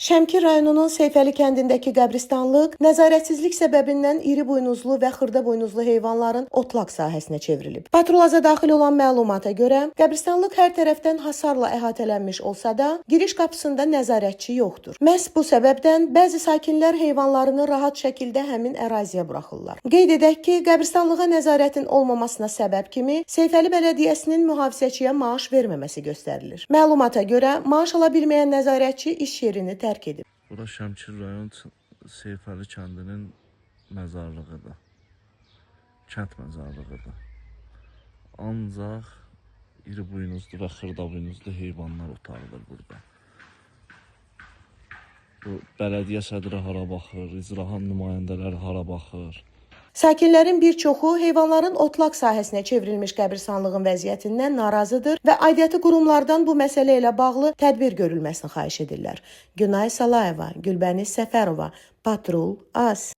Şəmkir rayonunun Seyfəli kəndindəki qəbristanlıq nəzarətsizlik səbəbindən iri buynuzlu və xırda buynuzlu heyvanların otlaq sahəsinə çevrilib. Patrulaza daxil olan məlumata görə, qəbristanlıq hər tərəfdən hasarla əhatələnmiş olsa da, giriş qapısında nəzarətçi yoxdur. Məhz bu səbəbdən bəzi sakinlər heyvanlarını rahat şəkildə həmin əraziyə buraxırlar. Qeyd edək ki, qəbristanlığa nəzarətin olmamasına səbəb kimi Seyfəli Bələdiyyəsinin mühafizəçiyə maaş verməməsi göstərilir. Məlumata görə, maaş ala bilməyən nəzarətçi iş yerini tərk edib. Bura Şəmkir rayon Seyfəli kəndinin məzarlığıdır. Kənd məzarlığıdır. Ancaq iri buynuzlu və xırda buynuzlu heyvanlar otarılır burada. Bu bələdiyyə sədri hara baxır, icrahan nümayəndələri hara baxır. Sakinlərin bir çoxu heyvanların otlaq sahəsinə çevrilmiş qəbristanlığın vəziyyətindən narazıdır və aidiyyatı qurumlardan bu məsələ ilə bağlı tədbir görülməsini xahiş edirlər. Günay Salayeva, Gülbəniz Səfərova, Patrul, AS.